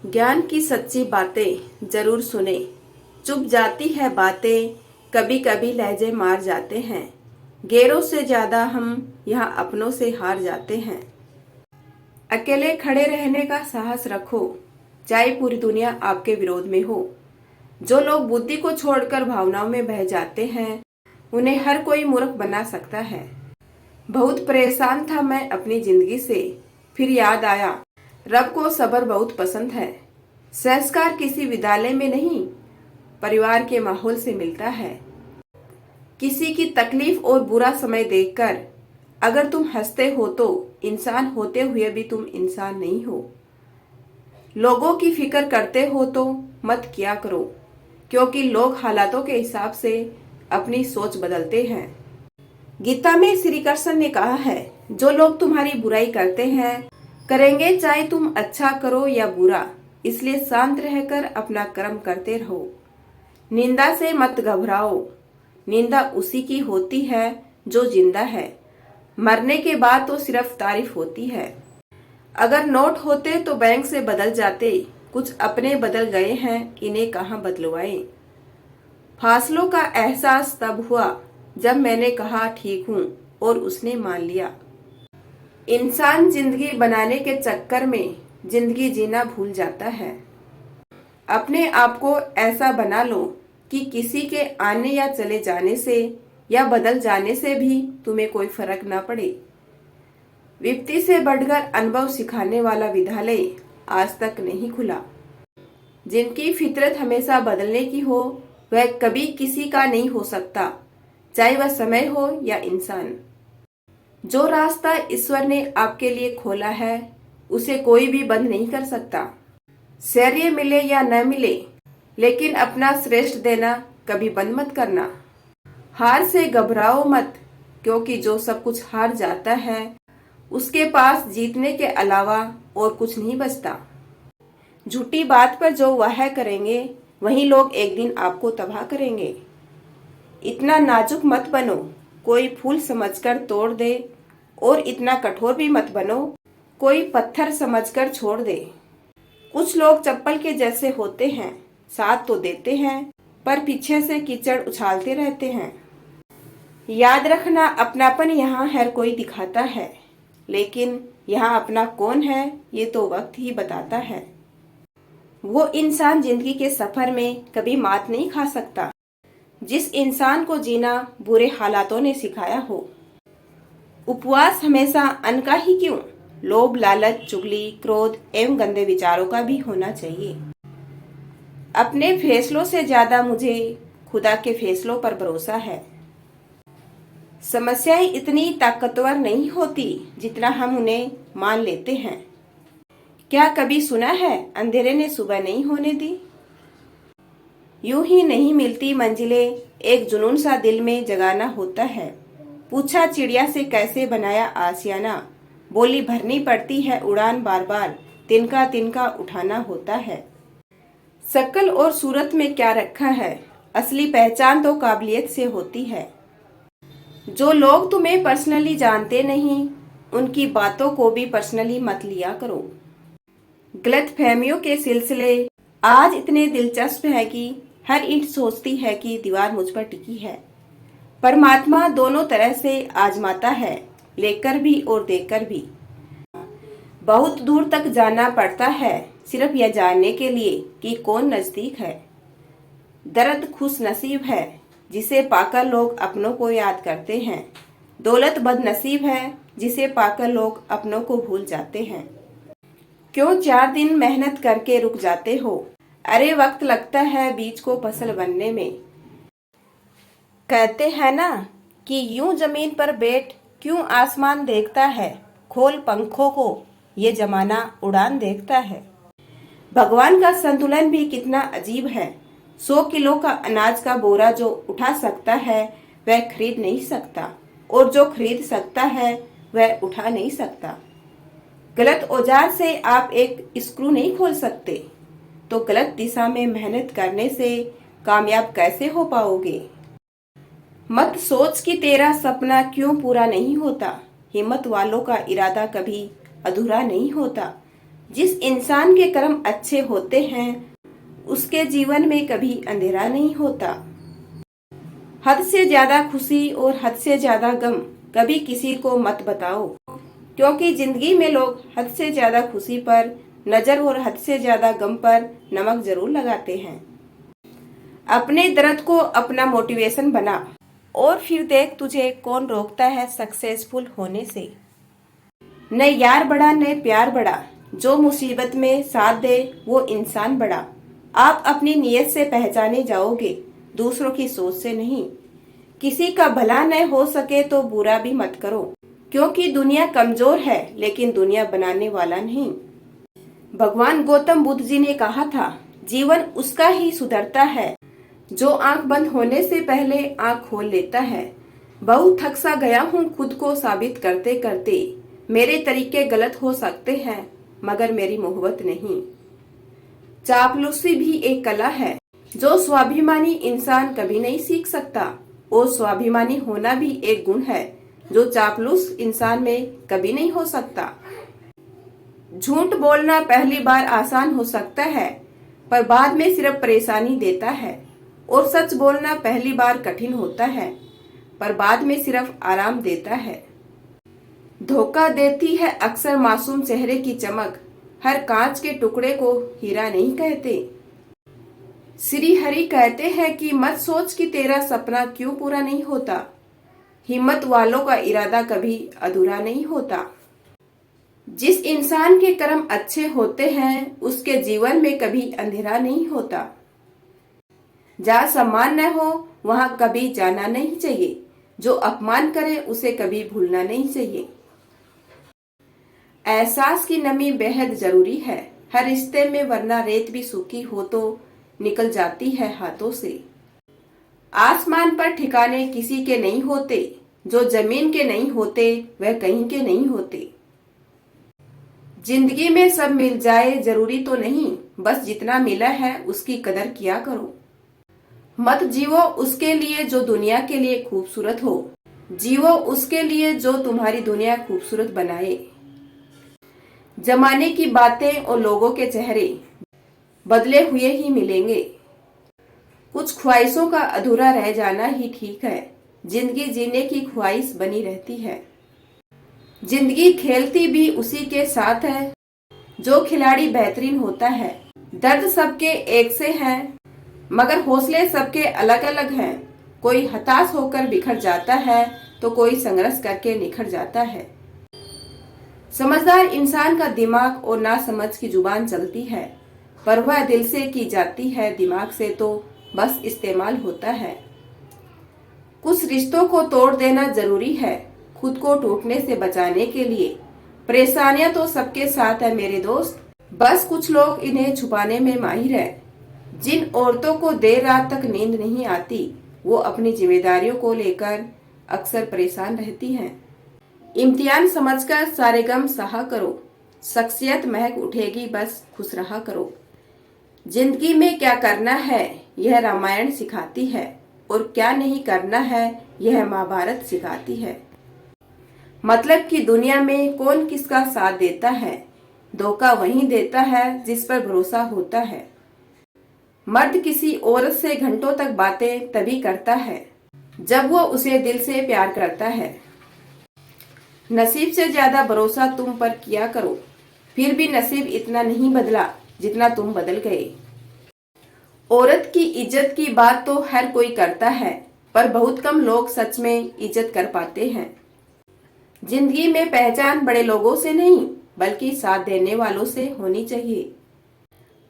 ज्ञान की सच्ची बातें जरूर सुने। चुप जाती है बातें, कभी कभी लहजे मार जाते हैं। गैरों से ज्यादा हम यहाँ अपनों से हार जाते हैं। अकेले खड़े रहने का साहस रखो, चाहे पूरी दुनिया आपके विरोध में हो। जो लोग बुद्धि को छोड़कर भावनाओं में बह जाते हैं, उन्हें हर कोई मूर्ख बना सकता है। बहुत परेशान था मैं अपनी जिंदगी से, फिर याद आया रब को सब्र बहुत पसंद है। संस्कार किसी विद्यालय में नहीं, परिवार के माहौल से मिलता है। किसी की तकलीफ और बुरा समय देखकर अगर तुम हंसते हो तो इंसान होते हुए भी तुम इंसान नहीं हो। लोगों की फिक्र करते हो तो मत किया करो, क्योंकि लोग हालातों के हिसाब से अपनी सोच बदलते हैं। गीता में श्री कृष्ण ने कहा है, जो लोग तुम्हारी बुराई करते हैं करेंगे, चाहे तुम अच्छा करो या बुरा, इसलिए शांत रहकर अपना कर्म करते रहो। निंदा से मत घबराओ, निंदा उसी की होती है जो जिंदा है। मरने के बाद तो सिर्फ तारीफ होती है। अगर नोट होते तो बैंक से बदल जाते, कुछ अपने बदल गए हैं, इन्हें कहाँ बदलवाएं। फासलों का एहसास तब हुआ जब मैंने कहा ठीक हूँ और उसने मान लिया। इंसान जिंदगी बनाने के चक्कर में जिंदगी जीना भूल जाता है। अपने आप को ऐसा बना लो कि किसी के आने या चले जाने से या बदल जाने से भी तुम्हें कोई फर्क न पड़े। विपत्ति से बढ़कर अनुभव सिखाने वाला विद्यालय आज तक नहीं खुला। जिनकी फितरत हमेशा बदलने की हो, वह कभी किसी का नहीं हो सकता, चाहे वह समय हो या इंसान। जो रास्ता ईश्वर ने आपके लिए खोला है, उसे कोई भी बंद नहीं कर सकता। श्रेय मिले या न मिले, लेकिन अपना श्रेष्ठ देना कभी बंद मत करना। हार से घबराओ मत, क्योंकि जो सब कुछ हार जाता है उसके पास जीतने के अलावा और कुछ नहीं बचता। झूठी बात पर जो वाह करेंगे, वही लोग एक दिन आपको तबाह करेंगे। इतना नाजुक मत बनो कोई फूल समझकर तोड़ दे, और इतना कठोर भी मत बनो कोई पत्थर समझकर छोड़ दे। कुछ लोग चप्पल के जैसे होते हैं, साथ तो देते हैं पर पीछे से कीचड़ उछालते रहते हैं। याद रखना, अपनापन यहाँ हर कोई दिखाता है, लेकिन यहाँ अपना कौन है ये तो वक्त ही बताता है। वो इंसान जिंदगी के सफर में कभी मात नहीं खा सकता जिस इंसान को जीना बुरे हालातों ने सिखाया हो। उपवास हमेशा अन्न का ही क्यों, लोभ, लालच, चुगली, क्रोध एवं गंदे विचारों का भी होना चाहिए। अपने फैसलों से ज्यादा मुझे खुदा के फैसलों पर भरोसा है। समस्याएं इतनी ताकतवर नहीं होती जितना हम उन्हें मान लेते हैं। क्या कभी सुना है अंधेरे ने सुबह नहीं होने दी? यूं ही नहीं मिलती मंजिलें, एक जुनून सा दिल में जगाना होता है। पूछा चिड़िया से कैसे बनाया आशियाना, बोली भरनी पड़ती है उड़ान बार बार, तिनका तिनका उठाना होता है। शक्ल और सूरत में क्या रखा है, असली पहचान तो काबिलियत से होती है। जो लोग तुम्हें पर्सनली जानते नहीं, उनकी बातों को भी पर्सनली मत लिया करो। गलत फहमियों के सिलसिले आज इतने दिलचस्प है कि हर ईंट सोचती है कि दीवार मुझ पर टिकी है। परमात्मा दोनों तरह से आजमाता है, लेकर भी और देकर भी। बहुत दूर तक जाना पड़ता है सिर्फ यह जानने के लिए कि कौन नजदीक है। दर्द खुश नसीब है जिसे पाकर लोग अपनों को याद करते हैं। दौलत बदनसीब है जिसे पाकर लोग अपनों को भूल जाते हैं। क्यों 4 दिन मेहनत करके रुक जाते हो? अरे वक्त लगता है बीज को फसल बनने में। कहते हैं ना कि यूं जमीन पर बैठ क्यों आसमान देखता है, खोल पंखों को ये जमाना उड़ान देखता है। भगवान का संतुलन भी कितना अजीब है। 100 किलो का अनाज का बोरा जो उठा सकता है वह खरीद नहीं सकता, और जो खरीद सकता है वह उठा नहीं सकता। गलत औजार से आप एक स्क्रू नहीं खोल सकते, तो गलत दिशा में मेहनत करने से कामयाब कैसे हो पाओगे? मत सोच कि तेरा सपना क्यों पूरा नहीं होता। हिम्मत वालों का इरादा कभी अधूरा नहीं होता। जिस इंसान के कर्म अच्छे होते हैं उसके जीवन में कभी अंधेरा नहीं होता। हद से ज्यादा खुशी और हद से ज्यादा गम कभी किसी को मत बताओ, क्योंकि जिंदगी में लोग हद से ज्यादा खुशी पर नजर और हद से ज्यादा गम पर नमक जरूर लगाते हैं। अपने दर्द को अपना मोटिवेशन बना और फिर देख तुझे कौन रोकता है सक्सेसफुल होने से। न यार बड़ा न प्यार बड़ा, जो मुसीबत में साथ दे वो इंसान बड़ा। आप अपनी नीयत से पहचाने जाओगे, दूसरों की सोच से नहीं। किसी का भला न हो सके तो बुरा भी मत करो, क्योंकि दुनिया कमजोर है लेकिन दुनिया बनाने वाला नहीं। भगवान गौतम बुद्ध जी ने कहा था, जीवन उसका ही सुधरता है जो आंख बंद होने से पहले आंख खोल लेता है। बहुत थक सा गया हूँ खुद को साबित करते करते। मेरे तरीके गलत हो सकते हैं मगर मेरी मोहब्बत नहीं। चापलूसी भी एक कला है जो स्वाभिमानी इंसान कभी नहीं सीख सकता, और स्वाभिमानी होना भी एक गुण है जो चापलूस इंसान में कभी नहीं हो सकता। झूठ बोलना पहली बार आसान हो सकता है पर बाद में सिर्फ परेशानी देता है, और सच बोलना पहली बार कठिन होता है पर बाद में सिर्फ आराम देता है। धोखा देती है अक्सर मासूम चेहरे की चमक, हर कांच के टुकड़े को हीरा नहीं कहते। श्री हरि कहते हैं कि मत सोच कि तेरा सपना क्यों पूरा नहीं होता। हिम्मत वालों का इरादा कभी अधूरा नहीं होता। जिस इंसान के कर्म अच्छे होते हैं उसके जीवन में कभी अंधेरा नहीं होता। जहाँ सम्मान न हो वहां कभी जाना नहीं चाहिए, जो अपमान करे उसे कभी भूलना नहीं चाहिए। एहसास की नमी बेहद जरूरी है हर रिश्ते में, वरना रेत भी सूखी हो तो निकल जाती है हाथों से। आसमान पर ठिकाने किसी के नहीं होते, जो जमीन के नहीं होते वह कहीं के नहीं होते। जिंदगी में सब मिल जाए जरूरी तो नहीं, बस जितना मिला है उसकी कदर किया करो। मत जीवो उसके लिए जो दुनिया के लिए खूबसूरत हो, जीवो उसके लिए जो तुम्हारी दुनिया खूबसूरत बनाए। जमाने की बातें और लोगों के चेहरे बदले हुए ही मिलेंगे। कुछ ख्वाहिशों का अधूरा रह जाना ही ठीक है, जिंदगी जीने की ख्वाहिश बनी रहती है। जिंदगी खेलती भी उसी के साथ है जो खिलाड़ी बेहतरीन होता है। दर्द सबके एक से है मगर हौसले सबके अलग अलग हैं। कोई हताश होकर बिखर जाता है तो कोई संघर्ष करके निखर जाता है। समझदार इंसान का दिमाग और नासमझ की जुबान चलती है, पर वह दिल से की जाती है, दिमाग से तो बस इस्तेमाल होता है। कुछ रिश्तों को तोड़ देना जरूरी है खुद को टूटने से बचाने के लिए। परेशानियां तो सबके साथ है मेरे दोस्त, बस कुछ लोग इन्हें छुपाने में माहिर है। जिन औरतों को देर रात तक नींद नहीं आती वो अपनी जिम्मेदारियों को लेकर अक्सर परेशान रहती हैं। इम्तिहान समझकर सारे गम सहा करो, शख्सियत महक उठेगी, बस खुश रहा करो। जिंदगी में क्या करना है यह रामायण सिखाती है, और क्या नहीं करना है यह महाभारत सिखाती है। मतलब कि दुनिया में कौन किसका साथ देता है, धोखा वही देता है जिस पर भरोसा होता है। मर्द किसी औरत से घंटों तक बातें तभी करता है जब वो उसे दिल से प्यार करता है। नसीब से ज्यादा भरोसा तुम पर किया करो, फिर भी नसीब इतना नहीं बदला जितना तुम बदल गए। औरत की इज्जत की बात तो हर कोई करता है, पर बहुत कम लोग सच में इज्जत कर पाते हैं। जिंदगी में पहचान बड़े लोगों से नहीं बल्कि साथ देने वालों से होनी चाहिए।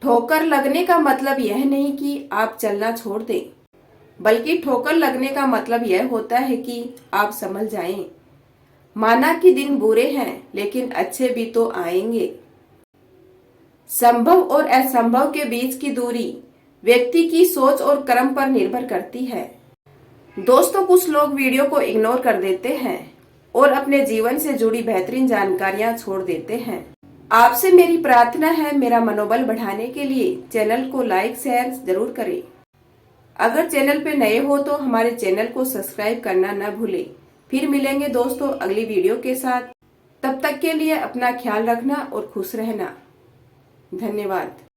ठोकर लगने का मतलब यह नहीं कि आप चलना छोड़ दें, बल्कि ठोकर लगने का मतलब यह होता है कि आप संभल जाएं। माना कि दिन बुरे हैं लेकिन अच्छे भी तो आएंगे। संभव और असंभव के बीच की दूरी व्यक्ति की सोच और कर्म पर निर्भर करती है। दोस्तों, कुछ लोग वीडियो को इग्नोर कर देते हैं और अपने जीवन से जुड़ी बेहतरीन जानकारियां छोड़ देते हैं। आपसे मेरी प्रार्थना है, मेरा मनोबल बढ़ाने के लिए चैनल को लाइक शेयर जरूर करें। अगर चैनल पे नए हो तो हमारे चैनल को सब्सक्राइब करना न भूलें। फिर मिलेंगे दोस्तों अगली वीडियो के साथ। तब तक के लिए अपना ख्याल रखना और खुश रहना। धन्यवाद।